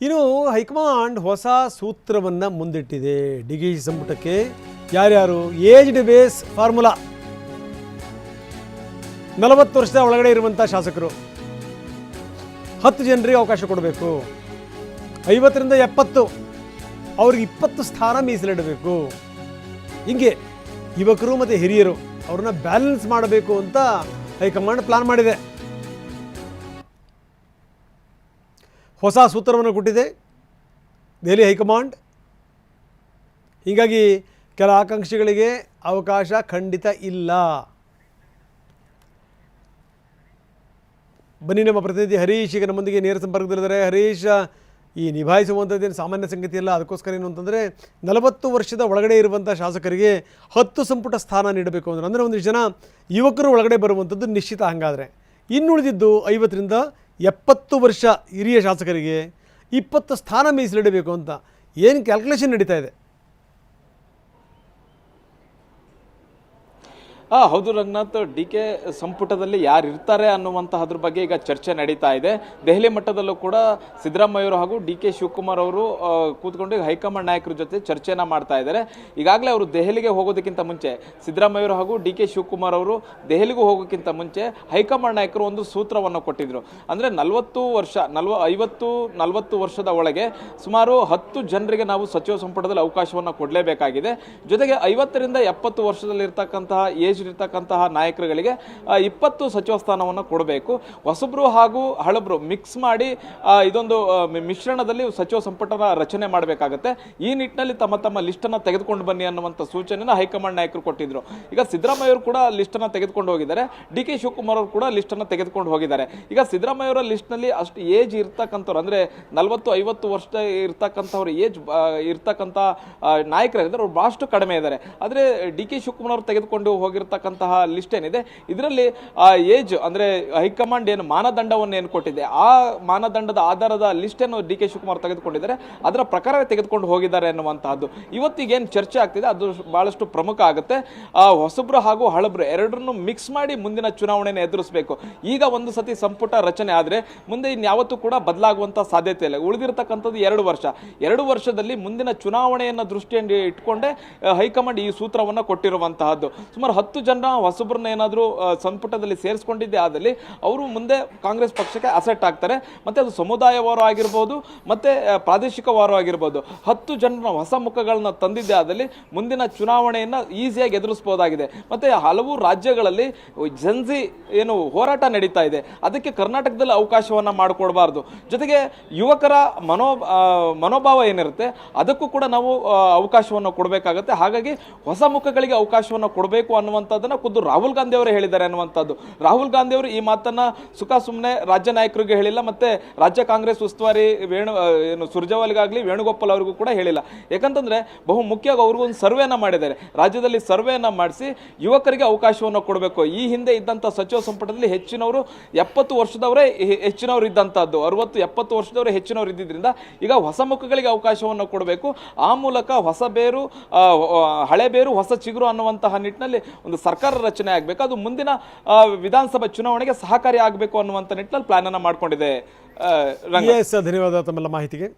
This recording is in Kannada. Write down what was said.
ಇನ್ನು ಹೈಕಮಾಂಡ್ ಹೊಸ ಸೂತ್ರವನ್ನು ಮುಂದಿಟ್ಟಿದೆ. ಡಿಕೆಶಿ ಸಂಪುಟಕ್ಕೆ ಯಾರ್ಯಾರು ಏಜ್ಡ್ ಬೇಸ್ ಫಾರ್ಮುಲಾ 40 ವರ್ಷದ ಒಳಗಡೆ ಇರುವಂಥ ಶಾಸಕರು 10 ಜನರಿಗೆ ಅವಕಾಶ ಕೊಡಬೇಕು. 50ರಿಂದ 70 ಅವ್ರಿಗೆ 20 ಸ್ಥಾನ ಮೀಸಲಿಡಬೇಕು. ಹಿಂಗೆ ಯುವಕರು ಮತ್ತು ಹಿರಿಯರು ಅವ್ರನ್ನ ಬ್ಯಾಲೆನ್ಸ್ ಮಾಡಬೇಕು ಅಂತ ಹೈಕಮಾಂಡ್ ಪ್ಲಾನ್ ಮಾಡಿದೆ. ಹೊಸ ಸೂತ್ರವನ್ನು ಕೊಟ್ಟಿದೆ ದೆಹಲಿ ಹೈಕಮಾಂಡ್. ಹೀಗಾಗಿ ಕೆಲ ಆಕಾಂಕ್ಷಿಗಳಿಗೆ ಅವಕಾಶ ಖಂಡಿತ ಇಲ್ಲ. ಬನ್ನಿ, ನಮ್ಮ ಪ್ರತಿನಿಧಿ ಹರೀಶ್ ಈಗ ನಮ್ಮೊಂದಿಗೆ ನೇರ ಸಂಪರ್ಕದಲ್ಲಿದ್ದಾರೆ. ಹರೀಶ್, ಈ ನಿಭಾಯಿಸುವಂಥದ್ದೇನು ಸಾಮಾನ್ಯ ಸಂಗತಿ ಅಲ್ಲ. ಅದಕ್ಕೋಸ್ಕರ ಏನು ಅಂತಂದರೆ 40 ವರ್ಷದ ಒಳಗಡೆ ಇರುವಂಥ ಶಾಸಕರಿಗೆ 10 ಸಂಪುಟ ಸ್ಥಾನ ನೀಡಬೇಕು ಅಂದರೆ ಒಂದಿಷ್ಟು ಜನ ಯುವಕರು ಒಳಗಡೆ ಬರುವಂಥದ್ದು ನಿಶ್ಚಿತ. ಹಾಗಾದರೆ ಇನ್ನುಳಿದಿದ್ದು 50ರಿಂದ 70 ವರ್ಷ ಹಿರಿಯ ಶಾಸಕರಿಗೆ 20 ಸ್ಥಾನ ಮೀಸಲಿಡಬೇಕು ಅಂತ ಏನು ಕ್ಯಾಲ್ಕುಲೇಷನ್ ನಡೀತಾ ಇದೆ? ಹೌದು ರಂಗನಾಥ್, ಕೆ ಸಂಪುಟದಲ್ಲಿ ಯಾರು ಇರ್ತಾರೆ ಅನ್ನುವಂತಹದ್ರ ಬಗ್ಗೆ ಈಗ ಚರ್ಚೆ ನಡೀತಾ ಇದೆ. ದೆಹಲಿ ಮಟ್ಟದಲ್ಲೂ ಕೂಡ ಸಿದ್ದರಾಮಯ್ಯವರು ಹಾಗೂ ಕೆ ಶಿವಕುಮಾರ್ ಅವರು ಕೂತ್ಕೊಂಡು ಹೈಕಮಾಂಡ್ ನಾಯಕರ ಜೊತೆ ಚರ್ಚೆನ ಮಾಡ್ತಾ ಇದ್ದಾರೆ. ಈಗಾಗಲೇ ಅವರು ದೆಹಲಿಗೆ ಹೋಗೋದಕ್ಕಿಂತ ಮುಂಚೆ ಸಿದ್ದರಾಮಯ್ಯವರು ಹಾಗೂ ಕೆ ಶಿವಕುಮಾರ್ ಅವರು ದೆಹಲಿಗೂ ಹೋಗೋಕ್ಕಿಂತ ಮುಂಚೆ ಹೈಕಮಾಂಡ್ ನಾಯಕರು ಒಂದು ಸೂತ್ರವನ್ನು ಕೊಟ್ಟಿದ್ರು. ಅಂದರೆ 40 ವರ್ಷದ ಒಳಗೆ ಸುಮಾರು 10 ಜನರಿಗೆ ನಾವು ಸಚಿವ ಸಂಪುಟದಲ್ಲಿ ಅವಕಾಶವನ್ನು ಕೊಡಲೇಬೇಕಾಗಿದೆ. ಜೊತೆಗೆ 50ರಿಂದ 70 ವರ್ಷದಲ್ಲಿ ಇರ್ತಕ್ಕಂತಹ ಏಜ್ ಇರ್ತಕ್ಕಂತಹ ನಾಯಕರುಗಳಿಗೆ 20 ಸಚಿವ ಸ್ಥಾನವನ್ನು ಕೊಡಬೇಕು. ಹೊಸಬ್ರು ಹಾಗೂ ಹಳಬ್ರು ಮಿಕ್ಸ್ ಮಾಡಿ ಇದೊಂದು ಮಿಶ್ರಣದಲ್ಲಿ ಸಚಿವ ಸಂಪುಟನ ರಚನೆ ಮಾಡಬೇಕಾಗತ್ತೆ. ಈ ನಿಟ್ಟಿನಲ್ಲಿ ತಮ್ಮ ಲಿಸ್ಟನ್ನು ತೆಗೆದುಕೊಂಡು ಬನ್ನಿ ಅನ್ನುವಂಥ ಸೂಚನೆಯನ್ನು ಹೈಕಮಾಂಡ್ ನಾಯಕರು ಕೊಟ್ಟಿದ್ರು. ಈಗ ಸಿದ್ದರಾಮಯ್ಯ ಅವರು ಕೂಡ ಲಿಸ್ಟನ್ನು ತೆಗೆದುಕೊಂಡು ಹೋಗಿದ್ದಾರೆ. ಕೆ ಶಿವಕುಮಾರ್ ಅವರು ಕೂಡ ಲಿಸ್ಟನ್ನು ತೆಗೆದುಕೊಂಡು ಹೋಗಿದ್ದಾರೆ. ಈಗ ಸಿದ್ದರಾಮಯ್ಯ ಅವರ ಲಿಸ್ಟ್ನಲ್ಲಿ ಅಷ್ಟು ಏಜ್ ಇರ್ತಕ್ಕಂಥವ್ರು ಅಂದರೆ 40-50 ವರ್ಷ ಇರ್ತಕ್ಕಂಥವ್ರು ಏಜ್ ಇರ್ತಕ್ಕಂಥ ನಾಯಕರಿದ್ದಾರೆ, ಅವ್ರು ಬಹಳಷ್ಟು ಕಡಿಮೆ ಇದ್ದಾರೆ. ಆದರೆ ಕೆ ಶಿವಕುಮಾರ್ ಅವರು ತೆಗೆದುಕೊಂಡು ಹೋಗಿರ್ತಕ್ಕಂತಹ ಲಿಸ್ಟ್ ಏನಿದೆ ಇದರಲ್ಲಿ ಏಜ್ ಅಂದ್ರೆ ಹೈಕಮಾಂಡ್ ಏನು ಮಾನದಂಡವನ್ನು ಏನು ಕೊಟ್ಟಿದೆ ಆ ಮಾನದಂಡದ ಆಧಾರದ ಲಿಸ್ಟ್ ಅನ್ನು ಕೆ ಶಿವಕುಮಾರ್ ತೆಗೆದುಕೊಂಡಿದ್ದಾರೆ. ಅದರ ಪ್ರಕಾರವೇ ತೆಗೆದುಕೊಂಡು ಹೋಗಿದ್ದಾರೆ ಅನ್ನುವಂತಹದ್ದು ಇವತ್ತಿಗೇನು ಚರ್ಚೆ ಆಗ್ತಿದೆ ಅದು ಬಹಳಷ್ಟು ಪ್ರಮುಖ ಆಗುತ್ತೆ. ಹೊಸಬ್ರು ಹಾಗೂ ಹಳಬ್ರು ಎರಡರನ್ನು ಮಿಕ್ಸ್ ಮಾಡಿ ಮುಂದಿನ ಚುನಾವಣೆಯನ್ನು ಎದುರಿಸಬೇಕು. ಈಗ ಒಂದು ಸತಿ ಸಂಪುಟ ರಚನೆ ಆದರೆ ಮುಂದೆ ಇನ್ಯಾವತ್ತೂ ಕೂಡ ಬದಲಾಗುವಂತ ಸಾಧ್ಯತೆ ಇಲ್ಲ. ಉಳಿದಿರತಕ್ಕಂಥದ್ದು 2 ವರ್ಷ. 2 ವರ್ಷದಲ್ಲಿ ಮುಂದಿನ ಚುನಾವಣೆಯನ್ನು ದೃಷ್ಟಿಯಲ್ಲಿ ಇಟ್ಕೊಂಡೆ ಹೈಕಮಾಂಡ್ ಈ ಸೂತ್ರವನ್ನು ಕೊಟ್ಟಿರುವಂತಹದ್ದು. ಸುಮಾರು 10 ಜನ ಹೊಸಬ್ರನ್ನ ಏನಾದರೂ ಸಂಪುಟದಲ್ಲಿ ಸೇರಿಸ್ಕೊಂಡಿದ್ದೆ ಆದಲ್ಲಿ ಅವರು ಮುಂದೆ ಕಾಂಗ್ರೆಸ್ ಪಕ್ಷಕ್ಕೆ ಅಸೆಟ್ ಆಗ್ತಾರೆ. ಮತ್ತೆ ಅದು ಸಮುದಾಯವಾರು ಆಗಿರ್ಬೋದು ಮತ್ತೆ ಪ್ರಾದೇಶಿಕವಾರು ಆಗಿರ್ಬೋದು. 10 ಜನರ ಹೊಸ ಮುಖಗಳನ್ನ ತಂದಿದ್ದೆ ಆದಲ್ಲಿ ಮುಂದಿನ ಚುನಾವಣೆಯನ್ನ ಈಸಿಯಾಗಿ ಎದುರಿಸಬಹುದಾಗಿದೆ. ಮತ್ತೆ ಹಲವು ರಾಜ್ಯಗಳಲ್ಲಿ ಜನ್ಸಿ ಏನು ಹೋರಾಟ ನಡೀತಾ ಇದೆ, ಅದಕ್ಕೆ ಕರ್ನಾಟಕದಲ್ಲಿ ಅವಕಾಶವನ್ನ ಮಾಡಿಕೊಡಬಾರ್ದು. ಜೊತೆಗೆ ಯುವಕರ ಮನೋಭಾವ ಏನಿರುತ್ತೆ ಅದಕ್ಕೂ ಕೂಡ ನಾವು ಅವಕಾಶವನ್ನು ಕೊಡಬೇಕಾಗತ್ತೆ. ಹಾಗಾಗಿ ಹೊಸ ಮುಖಗಳಿಗೆ ಅವಕಾಶವನ್ನು ಕೊಡಬೇಕು ಅನ್ನುವಂಥದ್ದನ್ನ ಖುದ್ದು ರಾಹುಲ್ ಗಾಂಧಿ ಅವರೇ ಹೇಳಿದ್ದಾರೆ ಅನ್ನುವಂಥದ್ದು. ರಾಹುಲ್ ಗಾಂಧಿ ಅವರು ಈ ಮಾತನ್ನ ಸುಮ್ಮನೆ ರಾಜ್ಯ ನಾಯಕರಿಗೆ ಹೇಳಿಲ್ಲ, ಮತ್ತೆ ರಾಜ್ಯ ಕಾಂಗ್ರೆಸ್ ಉಸ್ತುವಾರಿ ಸುರ್ಜೇವಾಲಾಗಾಗ್ಲಿ ವೇಣುಗೋಪಾಲ್ ಅವರಿಗೂ ಕೂಡ ಹೇಳಿಲ್ಲ. ಯಾಕಂತಂದ್ರೆ ಬಹು ಮುಖ್ಯವಾಗಿ ಅವ್ರಿಗೂ ಒಂದು ಸರ್ವೆಯನ್ನ ಮಾಡಿದ್ದಾರೆ. ರಾಜ್ಯದಲ್ಲಿ ಸರ್ವೆಯನ್ನ ಮಾಡಿಸಿ ಯುವಕರಿಗೆ ಅವಕಾಶವನ್ನು ಕೊಡಬೇಕು. ಈ ಹಿಂದೆ ಇದ್ದಂಥ ಸಚಿವ ಸಂಪುಟದಲ್ಲಿ ಹೆಚ್ಚಿನವರು 70 ವರ್ಷದವರೇ ಹೆಚ್ಚಿನವರು ಇದ್ದಂಥದ್ದು, 60-70 ವರ್ಷದವರೇ ಹೆಚ್ಚಿನವರು ಇದ್ದಿದ್ರಿಂದ ಈಗ ಹೊಸ ಮುಖಗಳಿಗೆ ಅವಕಾಶವನ್ನು ಕೊಡಬೇಕು. ಆ ಮೂಲಕ ಹೊಸ ಬೇರು ಹಳೆ ಬೇರು ಹೊಸ ಚಿಗುರು ಅನ್ನುವಂತಹ ನಿಟ್ಟಿನಲ್ಲಿ ಒಂದು ಸರ್ಕಾರ ರಚನೆ ಆಗಬೇಕು. ಅದು ಮುಂದಿನ ವಿಧಾನಸಭಾ ಚುನಾವಣೆಗೆ ಸಹಕಾರಿ ಆಗಬೇಕು ಅನ್ನುವಂಥ ನಿಟ್ಟಿನಲ್ಲಿ ಪ್ಲಾನ್ ಅನ್ನು ಮಾಡಿಕೊಂಡಿದೆ. ಧನ್ಯವಾದ ತಮ್ಮೆಲ್ಲ ಮಾಹಿತಿಗೆ.